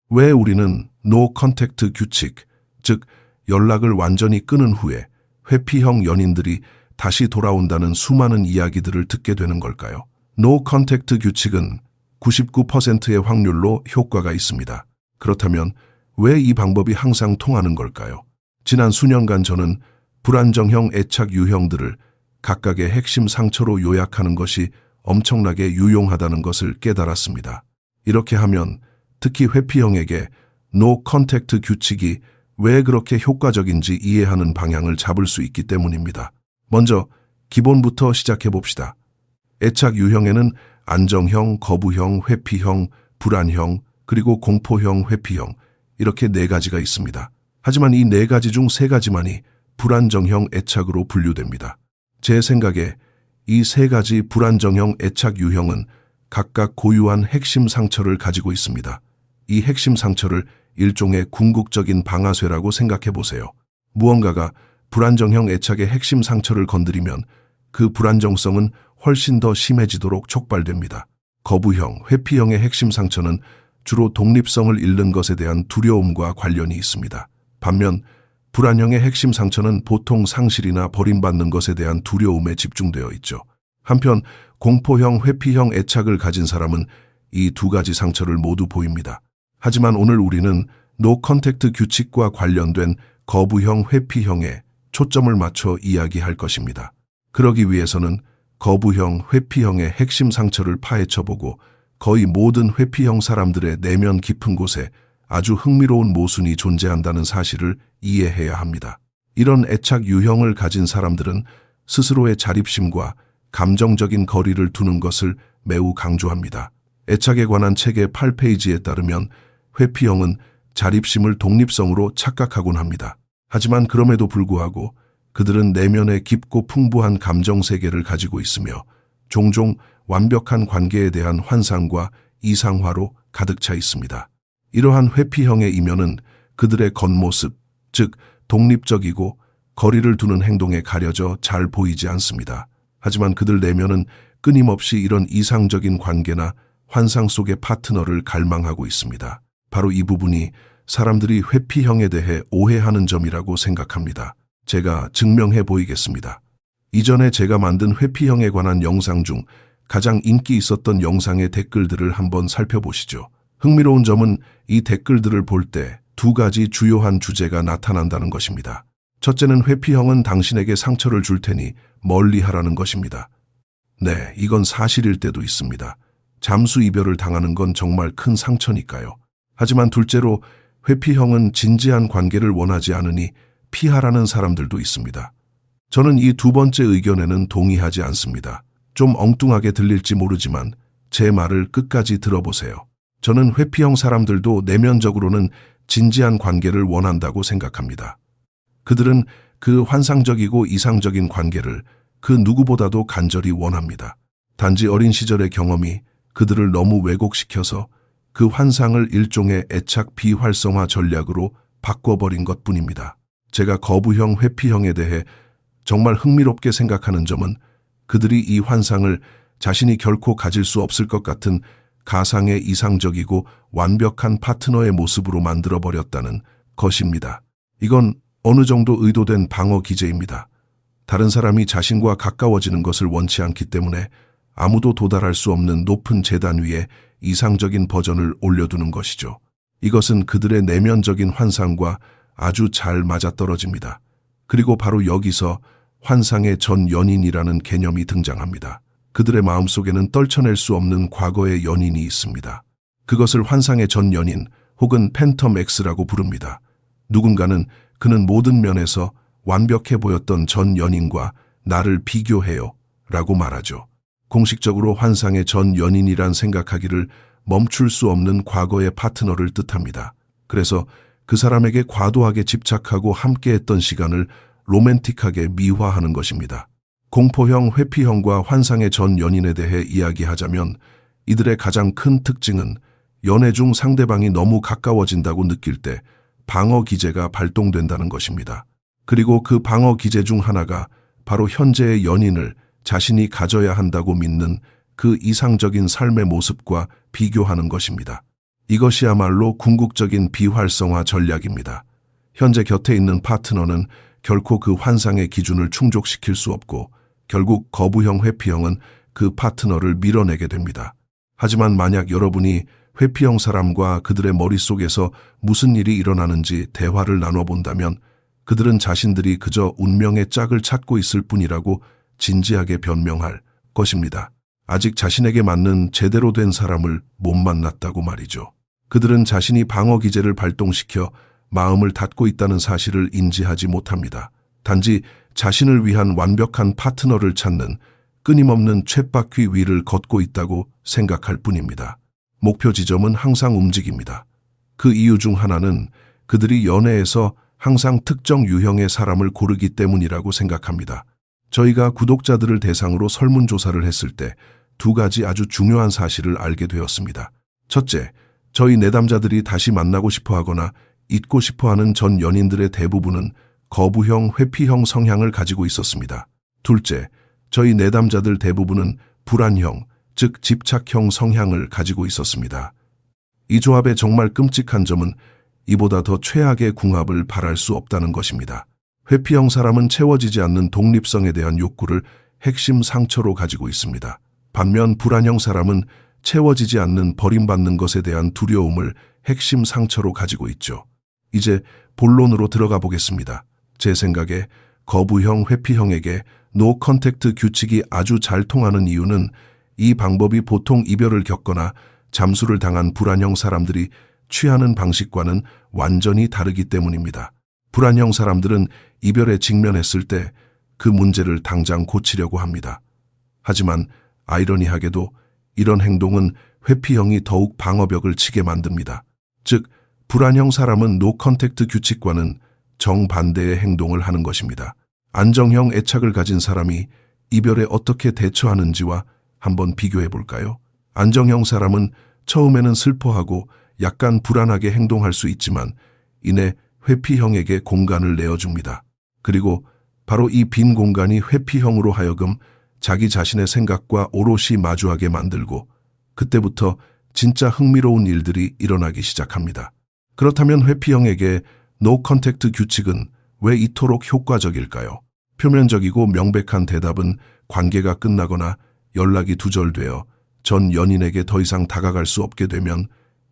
왜 우리는 노 컨택트 규칙, 즉 연락을 완전히 끊은 후에 회피형 연인들이 다시 돌아온다는 수많은 이야기들을 듣게 되는 걸까요? 노 컨택트 규칙은 99%의 확률로 효과가 있습니다. 그렇다면 왜 이 방법이 항상 통하는 걸까요? 지난 수년간 저는 불안정형 애착 유형들을 각각의 핵심 상처로 요약하는 것이 엄청나게 유용하다는 것을 깨달았습니다. 이렇게 하면 특히 회피형에게 노 컨택트 규칙이 왜 그렇게 효과적인지 이해하는 방향을 잡을 수 있기 때문입니다. 먼저 기본부터 시작해 봅시다. 애착 유형에는 안정형, 거부형, 회피형, 불안형, 그리고 공포형, 회피형 이렇게 4가지가 있습니다. 하지만 이 4가지 중 3가지만이 불안정형 애착으로 분류됩니다. 제 생각에 이 3가지 불안정형 애착 유형은 각각 고유한 핵심 상처를 가지고 있습니다. 이 핵심 상처를 일종의 궁극적인 방아쇠라고 생각해 보세요. 무언가가 불안정형 애착의 핵심 상처를 건드리면 그 불안정성은 훨씬 더 심해지도록 촉발됩니다. 거부형, 회피형의 핵심 상처는 주로 독립성을 잃는 것에 대한 두려움과 관련이 있습니다. 반면 불안형의 핵심 상처는 보통 상실이나 버림받는 것에 대한 두려움에 집중되어 있죠. 한편 공포형, 회피형 애착을 가진 사람은 이 2가지 상처를 모두 보입니다. 하지만 오늘 우리는 노 컨택트 규칙과 관련된 거부형, 회피형에 초점을 맞춰 이야기할 것입니다. 그러기 위해서는 거부형, 회피형의 핵심 상처를 파헤쳐보고 거의 모든 회피형 사람들의 내면 깊은 곳에 아주 흥미로운 모순이 존재한다는 사실을 이해해야 합니다. 이런 애착 유형을 가진 사람들은 스스로의 자립심과 감정적인 거리를 두는 것을 매우 강조합니다. 애착에 관한 책의 8페이지에 따르면 회피형은 자립심을 독립성으로 착각하곤 합니다. 하지만 그럼에도 불구하고 그들은 내면에 깊고 풍부한 감정 세계를 가지고 있으며 종종 완벽한 관계에 대한 환상과 이상화로 가득 차 있습니다. 이러한 회피형의 이면은 그들의 겉모습, 즉 독립적이고 거리를 두는 행동에 가려져 잘 보이지 않습니다. 하지만 그들 내면은 끊임없이 이런 이상적인 관계나 환상 속의 파트너를 갈망하고 있습니다. 바로 이 부분이 사람들이 회피형에 대해 오해하는 점이라고 생각합니다. 제가 증명해 보이겠습니다. 이전에 제가 만든 회피형에 관한 영상 중 가장 인기 있었던 영상의 댓글들을 한번 살펴보시죠. 흥미로운 점은 이 댓글들을 볼 때 2가지 주요한 주제가 나타난다는 것입니다. 첫째는 회피형은 당신에게 상처를 줄 테니 멀리하라는 것입니다. 네, 이건 사실일 때도 있습니다. 잠수 이별을 당하는 건 정말 큰 상처니까요. 하지만 둘째로 회피형은 진지한 관계를 원하지 않으니 피하라는 사람들도 있습니다. 저는 이 2번째 의견에는 동의하지 않습니다. 좀 엉뚱하게 들릴지 모르지만 제 말을 끝까지 들어보세요. 저는 회피형 사람들도 내면적으로는 진지한 관계를 원한다고 생각합니다. 그들은 그 환상적이고 이상적인 관계를 그 누구보다도 간절히 원합니다. 단지 어린 시절의 경험이 그들을 너무 왜곡시켜서 그 환상을 일종의 애착 비활성화 전략으로 바꿔버린 것뿐입니다. 제가 거부형, 회피형에 대해 정말 흥미롭게 생각하는 점은 그들이 이 환상을 자신이 결코 가질 수 없을 것 같은 가상의 이상적이고 완벽한 파트너의 모습으로 만들어버렸다는 것입니다. 이건 어느 정도 의도된 방어 기제입니다. 다른 사람이 자신과 가까워지는 것을 원치 않기 때문에 아무도 도달할 수 없는 높은 재단 위에 이상적인 버전을 올려두는 것이죠. 이것은 그들의 내면적인 환상과 아주 잘 맞아떨어집니다. 그리고 바로 여기서 환상의 전 연인이라는 개념이 등장합니다. 그들의 마음속에는 떨쳐낼 수 없는 과거의 연인이 있습니다. 그것을 환상의 전 연인 혹은 팬텀 X라고 부릅니다. 누군가는 그는 모든 면에서 완벽해 보였던 전 연인과 나를 비교해요 라고 말하죠. 공식적으로 환상의 전 연인이란 생각하기를 멈출 수 없는 과거의 파트너를 뜻합니다. 그래서 그 사람에게 과도하게 집착하고 함께했던 시간을 로맨틱하게 미화하는 것입니다. 공포형, 회피형과 환상의 전 연인에 대해 이야기하자면 이들의 가장 큰 특징은 연애 중 상대방이 너무 가까워진다고 느낄 때 방어 기제가 발동된다는 것입니다. 그리고 그 방어 기제 중 하나가 바로 현재의 연인을 자신이 가져야 한다고 믿는 그 이상적인 삶의 모습과 비교하는 것입니다. 이것이야말로 궁극적인 비활성화 전략입니다. 현재 곁에 있는 파트너는 결코 그 환상의 기준을 충족시킬 수 없고 결국 거부형 회피형은 그 파트너를 밀어내게 됩니다. 하지만 만약 여러분이 회피형 사람과 그들의 머릿속에서 무슨 일이 일어나는지 대화를 나눠본다면 그들은 자신들이 그저 운명의 짝을 찾고 있을 뿐이라고 진지하게 변명할 것입니다. 아직 자신에게 맞는 제대로 된 사람을 못 만났다고 말이죠. 그들은 자신이 방어 기제를 발동시켜 마음을 닫고 있다는 사실을 인지하지 못합니다. 단지 자신을 위한 완벽한 파트너를 찾는 끊임없는 쳇바퀴 위를 걷고 있다고 생각할 뿐입니다. 목표 지점은 항상 움직입니다. 그 이유 중 하나는 그들이 연애에서 항상 특정 유형의 사람을 고르기 때문이라고 생각합니다. 저희가 구독자들을 대상으로 설문조사를 했을 때 두 가지 아주 중요한 사실을 알게 되었습니다. 첫째, 저희 내담자들이 다시 만나고 싶어하거나 잊고 싶어하는 전 연인들의 대부분은 거부형, 회피형 성향을 가지고 있었습니다. 둘째, 저희 내담자들 대부분은 불안형, 즉 집착형 성향을 가지고 있었습니다. 이 조합의 정말 끔찍한 점은 이보다 더 최악의 궁합을 바랄 수 없다는 것입니다. 회피형 사람은 채워지지 않는 독립성에 대한 욕구를 핵심 상처로 가지고 있습니다. 반면 불안형 사람은 채워지지 않는 버림받는 것에 대한 두려움을 핵심 상처로 가지고 있죠. 이제 본론으로 들어가 보겠습니다. 제 생각에 거부형, 회피형에게 노 컨택트 규칙이 아주 잘 통하는 이유는 이 방법이 보통 이별을 겪거나 잠수를 당한 불안형 사람들이 취하는 방식과는 완전히 다르기 때문입니다. 불안형 사람들은 이별에 직면했을 때 그 문제를 당장 고치려고 합니다. 하지만 아이러니하게도 이런 행동은 회피형이 더욱 방어벽을 치게 만듭니다. 즉, 불안형 사람은 노 컨택트 규칙과는 정반대의 행동을 하는 것입니다. 안정형 애착을 가진 사람이 이별에 어떻게 대처하는지와 한번 비교해 볼까요? 안정형 사람은 처음에는 슬퍼하고 약간 불안하게 행동할 수 있지만 이내 회피형에게 공간을 내어줍니다. 그리고 바로 이 빈 공간이 회피형으로 하여금 자기 자신의 생각과 오롯이 마주하게 만들고 그때부터 진짜 흥미로운 일들이 일어나기 시작합니다. 그렇다면 회피형에게 노 컨택트 규칙은 왜 이토록 효과적일까요? 표면적이고 명백한 대답은 관계가 끝나거나 연락이 두절되어 전 연인에게 더 이상 다가갈 수 없게 되면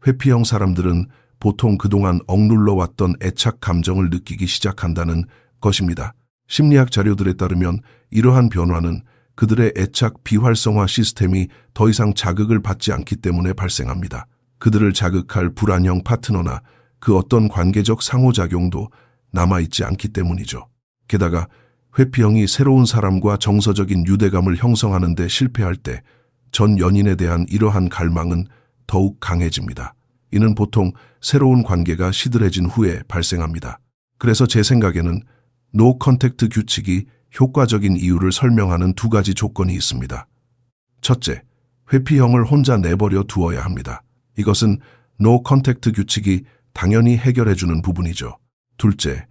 회피형 사람들은 보통 그동안 억눌러 왔던 애착 감정을 느끼기 시작한다는 것입니다. 심리학 자료들에 따르면 이러한 변화는 그들의 애착 비활성화 시스템이 더 이상 자극을 받지 않기 때문에 발생합니다. 그들을 자극할 불안형 파트너나 그 어떤 관계적 상호작용도 남아있지 않기 때문이죠. 게다가 회피형이 새로운 사람과 정서적인 유대감을 형성하는 데 실패할 때 전 연인에 대한 이러한 갈망은 더욱 강해집니다. 이는 보통 새로운 관계가 시들해진 후에 발생합니다. 그래서 제 생각에는 노 컨택트 규칙이 효과적인 이유를 설명하는 두 가지 조건이 있습니다. 첫째, 회피형을 혼자 내버려 두어야 합니다. 이것은 노 컨택트 규칙이 당연히 해결해주는 부분이죠. 둘째,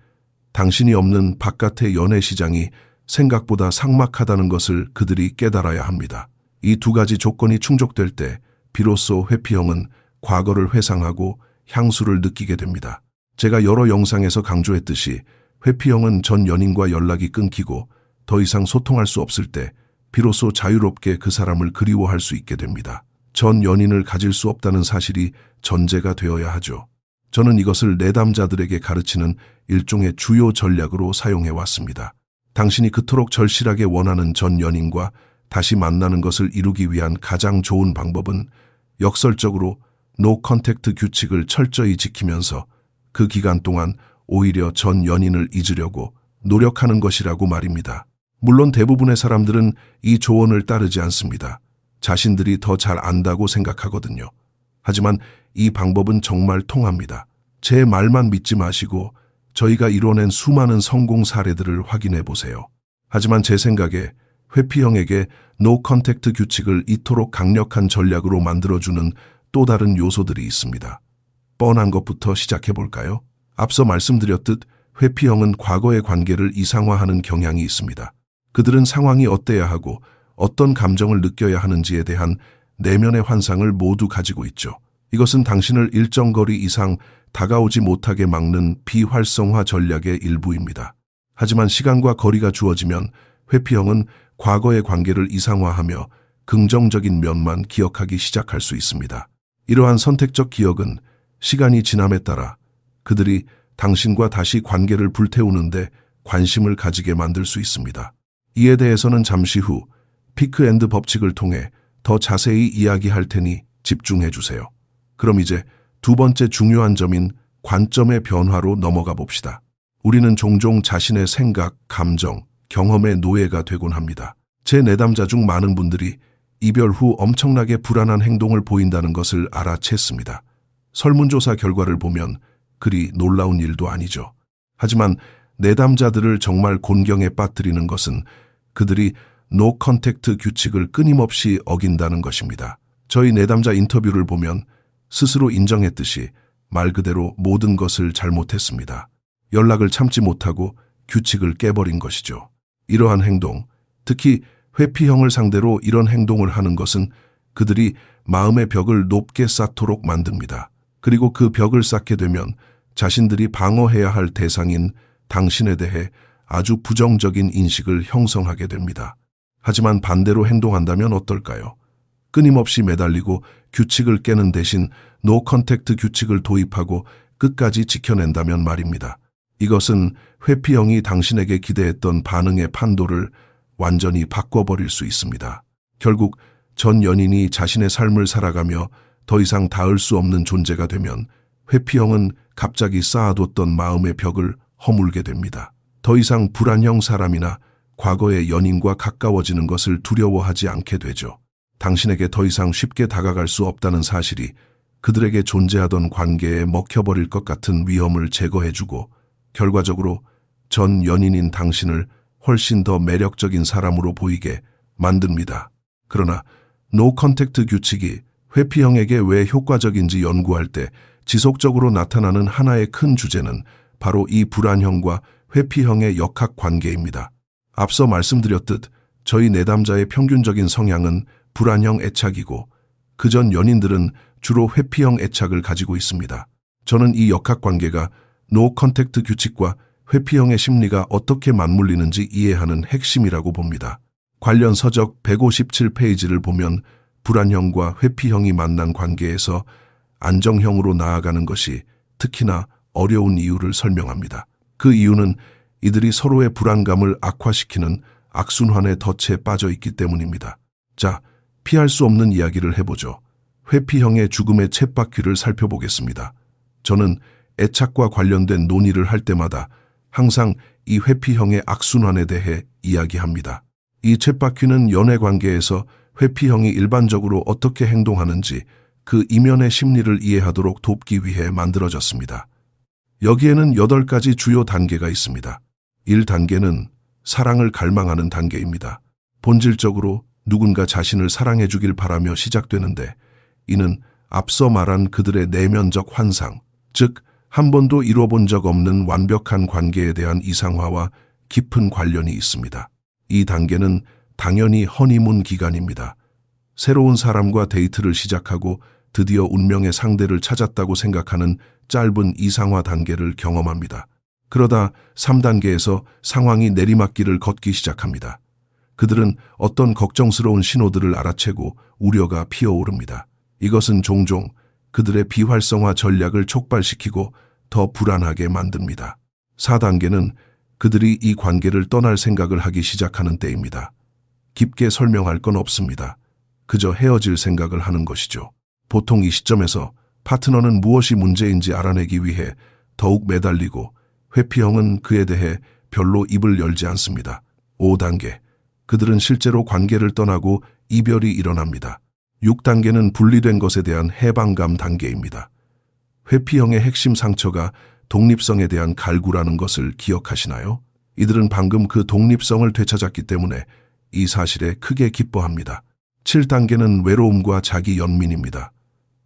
당신이 없는 바깥의 연애 시장이 생각보다 삭막하다는 것을 그들이 깨달아야 합니다. 이 두 가지 조건이 충족될 때 비로소 회피형은 과거를 회상하고 향수를 느끼게 됩니다. 제가 여러 영상에서 강조했듯이 회피형은 전 연인과 연락이 끊기고 더 이상 소통할 수 없을 때 비로소 자유롭게 그 사람을 그리워할 수 있게 됩니다. 전 연인을 가질 수 없다는 사실이 전제가 되어야 하죠. 저는 이것을 내담자들에게 가르치는 일종의 주요 전략으로 사용해 왔습니다. 당신이 그토록 절실하게 원하는 전 연인과 다시 만나는 것을 이루기 위한 가장 좋은 방법은 역설적으로 노 컨택트 규칙을 철저히 지키면서 그 기간 동안 오히려 전 연인을 잊으려고 노력하는 것이라고 말입니다. 물론 대부분의 사람들은 이 조언을 따르지 않습니다. 자신들이 더 잘 안다고 생각하거든요. 하지만 이 방법은 정말 통합니다. 제 말만 믿지 마시고 저희가 이뤄낸 수많은 성공 사례들을 확인해 보세요. 하지만 제 생각에 회피형에게 노 컨택트 규칙을 이토록 강력한 전략으로 만들어주는 또 다른 요소들이 있습니다. 뻔한 것부터 시작해 볼까요? 앞서 말씀드렸듯 회피형은 과거의 관계를 이상화하는 경향이 있습니다. 그들은 상황이 어때야 하고 어떤 감정을 느껴야 하는지에 대한 내면의 환상을 모두 가지고 있죠. 이것은 당신을 일정 거리 이상 다가오지 못하게 막는 비활성화 전략의 일부입니다. 하지만 시간과 거리가 주어지면 회피형은 과거의 관계를 이상화하며 긍정적인 면만 기억하기 시작할 수 있습니다. 이러한 선택적 기억은 시간이 지남에 따라 그들이 당신과 다시 관계를 불태우는데 관심을 가지게 만들 수 있습니다. 이에 대해서는 잠시 후 피크 앤드 법칙을 통해 더 자세히 이야기할 테니 집중해 주세요. 그럼 이제 두 번째 중요한 점인 관점의 변화로 넘어가 봅시다. 우리는 종종 자신의 생각, 감정, 경험의 노예가 되곤 합니다. 제 내담자 중 많은 분들이 이별 후 엄청나게 불안한 행동을 보인다는 것을 알아챘습니다. 설문조사 결과를 보면 그리 놀라운 일도 아니죠. 하지만 내담자들을 정말 곤경에 빠뜨리는 것은 그들이 노 컨택트 규칙을 끊임없이 어긴다는 것입니다. 저희 내담자 인터뷰를 보면 스스로 인정했듯이 말 그대로 모든 것을 잘못했습니다. 연락을 참지 못하고 규칙을 깨버린 것이죠. 이러한 행동, 특히 회피형을 상대로 이런 행동을 하는 것은 그들이 마음의 벽을 높게 쌓도록 만듭니다. 그리고 그 벽을 쌓게 되면 자신들이 방어해야 할 대상인 당신에 대해 아주 부정적인 인식을 형성하게 됩니다. 하지만 반대로 행동한다면 어떨까요? 끊임없이 매달리고 규칙을 깨는 대신 노 컨택트 규칙을 도입하고 끝까지 지켜낸다면 말입니다. 이것은 회피형이 당신에게 기대했던 반응의 판도를 완전히 바꿔버릴 수 있습니다. 결국 전 연인이 자신의 삶을 살아가며 더 이상 닿을 수 없는 존재가 되면 회피형은 갑자기 쌓아뒀던 마음의 벽을 허물게 됩니다. 더 이상 불안형 사람이나 과거의 연인과 가까워지는 것을 두려워하지 않게 되죠. 당신에게 더 이상 쉽게 다가갈 수 없다는 사실이 그들에게 존재하던 관계에 먹혀버릴 것 같은 위험을 제거해주고 결과적으로 전 연인인 당신을 훨씬 더 매력적인 사람으로 보이게 만듭니다. 그러나 노 컨택트 규칙이 회피형에게 왜 효과적인지 연구할 때 지속적으로 나타나는 하나의 큰 주제는 바로 이 불안형과 회피형의 역학관계입니다. 앞서 말씀드렸듯 저희 내담자의 평균적인 성향은 불안형 애착이고 그전 연인들은 주로 회피형 애착을 가지고 있습니다. 저는 이 역학관계가 노 컨택트 규칙과 회피형의 심리가 어떻게 맞물리는지 이해하는 핵심이라고 봅니다. 관련 서적 157페이지를 보면 불안형과 회피형이 만난 관계에서 안정형으로 나아가는 것이 특히나 어려운 이유를 설명합니다. 그 이유는 이들이 서로의 불안감을 악화시키는 악순환의 덫에 빠져 있기 때문입니다. 자, 피할 수 없는 이야기를 해보죠. 회피형의 죽음의 쳇바퀴를 살펴보겠습니다. 저는 애착과 관련된 논의를 할 때마다 항상 이 회피형의 악순환에 대해 이야기합니다. 이 쳇바퀴는 연애관계에서 회피형이 일반적으로 어떻게 행동하는지 그 이면의 심리를 이해하도록 돕기 위해 만들어졌습니다. 여기에는 8가지 주요 단계가 있습니다. 1단계는 사랑을 갈망하는 단계입니다. 본질적으로 누군가 자신을 사랑해 주길 바라며 시작되는데 이는 앞서 말한 그들의 내면적 환상, 즉 한 번도 이뤄본 적 없는 완벽한 관계에 대한 이상화와 깊은 관련이 있습니다. 이 단계는 당연히 허니문 기간입니다. 새로운 사람과 데이트를 시작하고 드디어 운명의 상대를 찾았다고 생각하는 짧은 이상화 단계를 경험합니다. 그러다 3단계에서 상황이 내리막길을 걷기 시작합니다. 그들은 어떤 걱정스러운 신호들을 알아채고 우려가 피어오릅니다. 이것은 종종 그들의 비활성화 전략을 촉발시키고 더 불안하게 만듭니다. 4단계는 그들이 이 관계를 떠날 생각을 하기 시작하는 때입니다. 깊게 설명할 건 없습니다. 그저 헤어질 생각을 하는 것이죠. 보통 이 시점에서 파트너는 무엇이 문제인지 알아내기 위해 더욱 매달리고 회피형은 그에 대해 별로 입을 열지 않습니다. 5단계, 그들은 실제로 관계를 떠나고 이별이 일어납니다. 6단계는 분리된 것에 대한 해방감 단계입니다. 회피형의 핵심 상처가 독립성에 대한 갈구라는 것을 기억하시나요? 이들은 방금 그 독립성을 되찾았기 때문에 이 사실에 크게 기뻐합니다. 7단계는 외로움과 자기 연민입니다.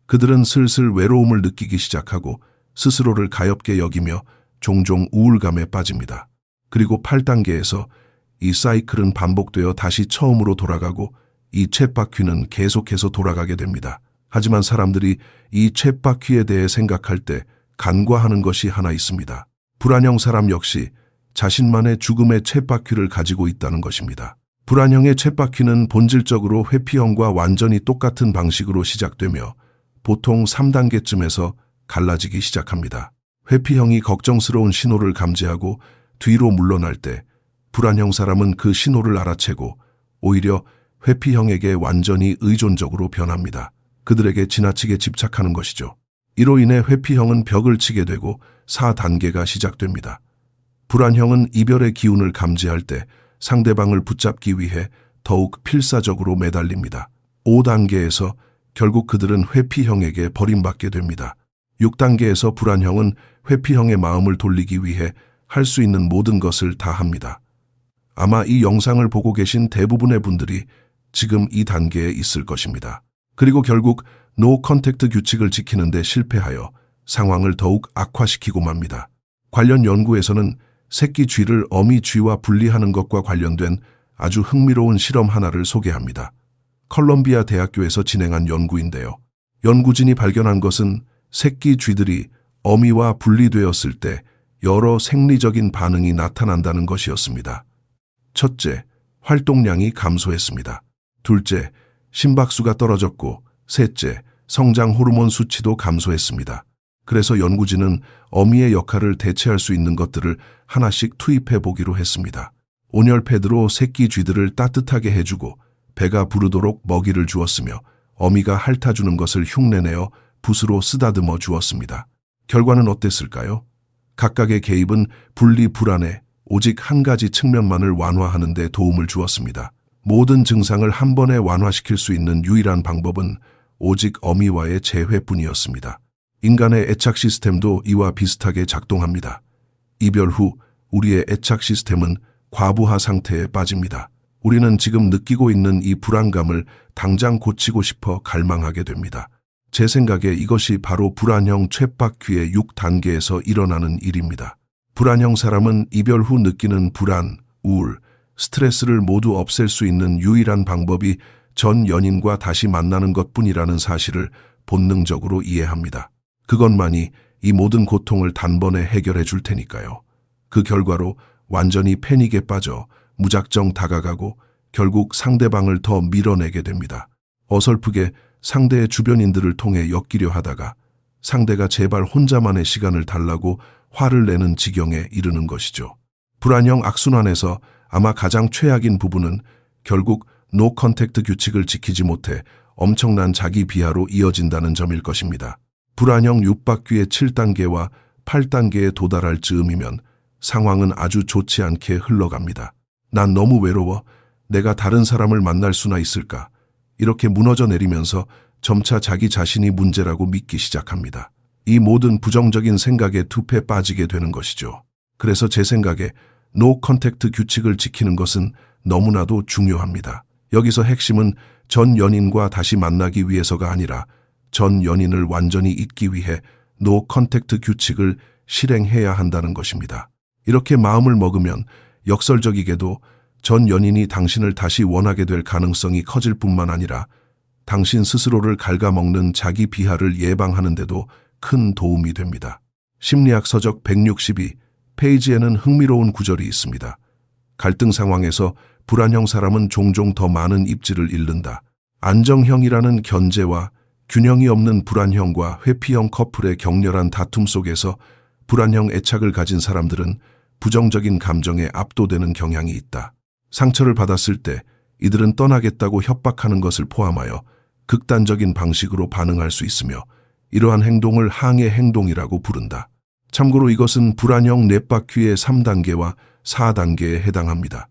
그들은 슬슬 외로움을 느끼기 시작하고 스스로를 가엾게 여기며 종종 우울감에 빠집니다. 그리고 8단계에서 이 사이클은 반복되어 다시 처음으로 돌아가고 이 쳇바퀴는 계속해서 돌아가게 됩니다. 하지만 사람들이 이 쳇바퀴에 대해 생각할 때 간과하는 것이 하나 있습니다. 불안형 사람 역시 자신만의 죽음의 쳇바퀴를 가지고 있다는 것입니다. 불안형의 쳇바퀴는 본질적으로 회피형과 완전히 똑같은 방식으로 시작되며 보통 3단계쯤에서 갈라지기 시작합니다. 회피형이 걱정스러운 신호를 감지하고 뒤로 물러날 때 불안형 사람은 그 신호를 알아채고 오히려 회피형에게 완전히 의존적으로 변합니다. 그들에게 지나치게 집착하는 것이죠. 이로 인해 회피형은 벽을 치게 되고 4단계가 시작됩니다. 불안형은 이별의 기운을 감지할 때 상대방을 붙잡기 위해 더욱 필사적으로 매달립니다. 5단계에서 결국 그들은 회피형에게 버림받게 됩니다. 6단계에서 불안형은 회피형의 마음을 돌리기 위해 할 수 있는 모든 것을 다 합니다. 아마 이 영상을 보고 계신 대부분의 분들이 지금 이 단계에 있을 것입니다. 그리고 결국 노 컨택트 규칙을 지키는 데 실패하여 상황을 더욱 악화시키고 맙니다. 관련 연구에서는 새끼 쥐를 어미 쥐와 분리하는 것과 관련된 아주 흥미로운 실험 하나를 소개합니다. 컬럼비아 대학교에서 진행한 연구인데요. 연구진이 발견한 것은 새끼 쥐들이 어미와 분리되었을 때 여러 생리적인 반응이 나타난다는 것이었습니다. 첫째, 활동량이 감소했습니다. 둘째, 심박수가 떨어졌고 셋째, 성장 호르몬 수치도 감소했습니다. 그래서 연구진은 어미의 역할을 대체할 수 있는 것들을 하나씩 투입해 보기로 했습니다. 온열 패드로 새끼 쥐들을 따뜻하게 해주고 배가 부르도록 먹이를 주었으며 어미가 핥아주는 것을 흉내내어 붓으로 쓰다듬어 주었습니다. 결과는 어땠을까요? 각각의 개입은 분리 불안에 오직 한 가지 측면만을 완화하는 데 도움을 주었습니다. 모든 증상을 한 번에 완화시킬 수 있는 유일한 방법은 오직 어미와의 재회뿐이었습니다. 인간의 애착 시스템도 이와 비슷하게 작동합니다. 이별 후 우리의 애착 시스템은 과부하 상태에 빠집니다. 우리는 지금 느끼고 있는 이 불안감을 당장 고치고 싶어 갈망하게 됩니다. 제 생각에 이것이 바로 불안형 쳇바퀴의 6단계에서 일어나는 일입니다. 불안형 사람은 이별 후 느끼는 불안, 우울, 스트레스를 모두 없앨 수 있는 유일한 방법이 전 연인과 다시 만나는 것뿐이라는 사실을 본능적으로 이해합니다. 그것만이 이 모든 고통을 단번에 해결해 줄 테니까요. 그 결과로 완전히 패닉에 빠져 무작정 다가가고 결국 상대방을 더 밀어내게 됩니다. 어설프게 상대의 주변인들을 통해 엮이려 하다가 상대가 제발 혼자만의 시간을 달라고 화를 내는 지경에 이르는 것이죠. 불안형 악순환에서 아마 가장 최악인 부분은 결국 노 컨택트 규칙을 지키지 못해 엄청난 자기 비하로 이어진다는 점일 것입니다. 불안형 6바퀴의 7단계와 8단계에 도달할 즈음이면 상황은 아주 좋지 않게 흘러갑니다. 난 너무 외로워. 내가 다른 사람을 만날 수나 있을까? 이렇게 무너져 내리면서 점차 자기 자신이 문제라고 믿기 시작합니다. 이 모든 부정적인 생각에 늪에 빠지게 되는 것이죠. 그래서 제 생각에 노 컨택트 규칙을 지키는 것은 너무나도 중요합니다. 여기서 핵심은 전 연인과 다시 만나기 위해서가 아니라 전 연인을 완전히 잊기 위해 노 컨택트 규칙을 실행해야 한다는 것입니다. 이렇게 마음을 먹으면 역설적이게도 전 연인이 당신을 다시 원하게 될 가능성이 커질 뿐만 아니라 당신 스스로를 갉아먹는 자기 비하를 예방하는 데도 큰 도움이 됩니다. 심리학 서적 162 페이지에는 흥미로운 구절이 있습니다. 갈등 상황에서 불안형 사람은 종종 더 많은 입지를 잃는다. 안정형이라는 견제와 균형이 없는 불안형과 회피형 커플의 격렬한 다툼 속에서 불안형 애착을 가진 사람들은 부정적인 감정에 압도되는 경향이 있다. 상처를 받았을 때 이들은 떠나겠다고 협박하는 것을 포함하여 극단적인 방식으로 반응할 수 있으며 이러한 행동을 항해 행동이라고 부른다. 참고로 이것은 불안형 넷바퀴의 3단계와 4단계에 해당합니다.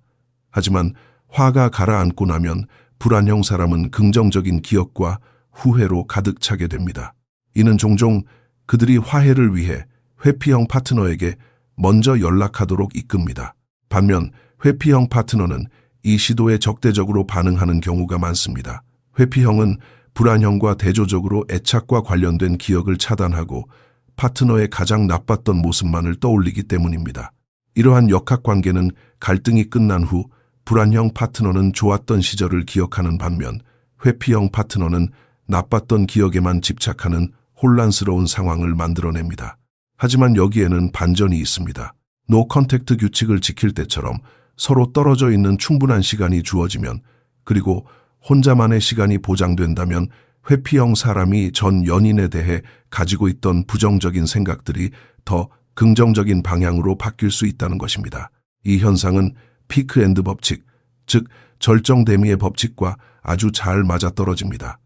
하지만 화가 가라앉고 나면 불안형 사람은 긍정적인 기억과 후회로 가득 차게 됩니다. 이는 종종 그들이 화해를 위해 회피형 파트너에게 먼저 연락하도록 이끕니다. 반면 회피형 파트너는 이 시도에 적대적으로 반응하는 경우가 많습니다. 회피형은 불안형과 대조적으로 애착과 관련된 기억을 차단하고 파트너의 가장 나빴던 모습만을 떠올리기 때문입니다. 이러한 역학관계는 갈등이 끝난 후 불안형 파트너는 좋았던 시절을 기억하는 반면 회피형 파트너는 나빴던 기억에만 집착하는 혼란스러운 상황을 만들어냅니다. 하지만 여기에는 반전이 있습니다. 노 컨택트 규칙을 지킬 때처럼 서로 떨어져 있는 충분한 시간이 주어지면, 그리고 혼자만의 시간이 보장된다면 회피형 사람이 전 연인에 대해 가지고 있던 부정적인 생각들이 더 긍정적인 방향으로 바뀔 수 있다는 것입니다. 이 현상은 피크 앤드 법칙, 즉 절정대미의 법칙과 아주 잘 맞아떨어집니다.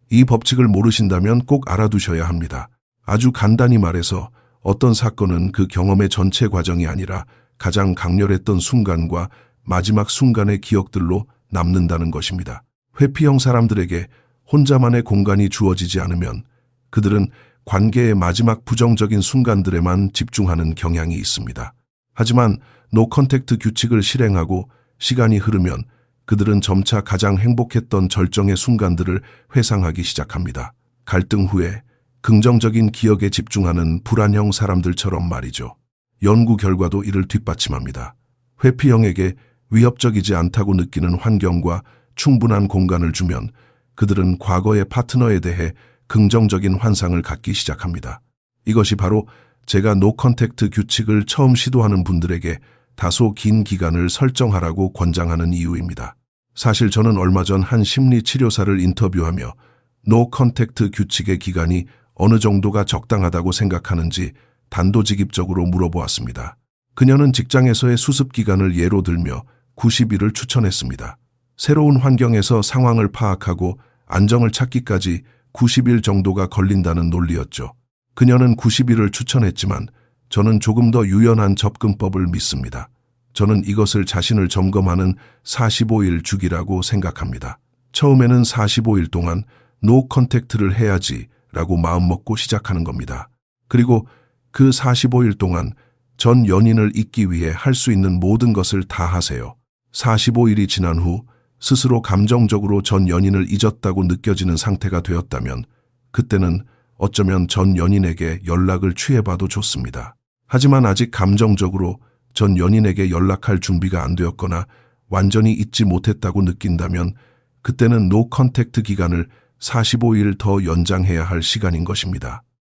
이 법칙을 모르신다면 꼭 알아두셔야 합니다. 아주 간단히 말해서 어떤 사건은 그 경험의 전체 과정이 아니라 가장 강렬했던 순간과 마지막 순간의 기억들로 남는다는 것입니다. 회피형 사람들에게 혼자만의 공간이 주어지지 않으면 그들은 관계의 마지막 부정적인 순간들에만 집중하는 경향이 있습니다. 하지만 노 컨택트 규칙을 실행하고 시간이 흐르면 그들은 점차 가장 행복했던 절정의 순간들을 회상하기 시작합니다. 갈등 후에 긍정적인 기억에 집중하는 불안형 사람들처럼 말이죠. 연구 결과도 이를 뒷받침합니다. 회피형에게 위협적이지 않다고 느끼는 환경과 충분한 공간을 주면 그들은 과거의 파트너에 대해 긍정적인 환상을 갖기 시작합니다. 이것이 바로 제가 노 컨택트 규칙을 처음 시도하는 분들에게 다소 긴 기간을 설정하라고 권장하는 이유입니다. 사실 저는 얼마 전 한 심리치료사를 인터뷰하며 노 컨택트 규칙의 기간이 어느 정도가 적당하다고 생각하는지 단도직입적으로 물어보았습니다. 그녀는 직장에서의 수습 기간을 예로 들며 90일을 추천했습니다. 새로운 환경에서 상황을 파악하고 안정을 찾기까지 90일 정도가 걸린다는 논리였죠. 그녀는 90일을 추천했지만 저는 조금 더 유연한 접근법을 믿습니다. 저는 이것을 자신을 점검하는 45일 주기라고 생각합니다. 처음에는 45일 동안 노 컨택트를 해야지 라고 마음먹고 시작하는 겁니다. 그리고 그 45일 동안 전 연인을 잊기 위해 할 수 있는 모든 것을 다 하세요. 45일이 지난 후 스스로 감정적으로 전 연인을 잊었다고 느껴지는 상태가 되었다면 그때는 어쩌면 전 연인에게 연락을 취해봐도 좋습니다. 하지만 아직 감정적으로 전 연인에게 연락할 준비가 안 되었거나 완전히 잊지 못했다고 느낀다면 그때는 노 컨택트 기간을 45일 더 연장해야 할 시간인 것입니다.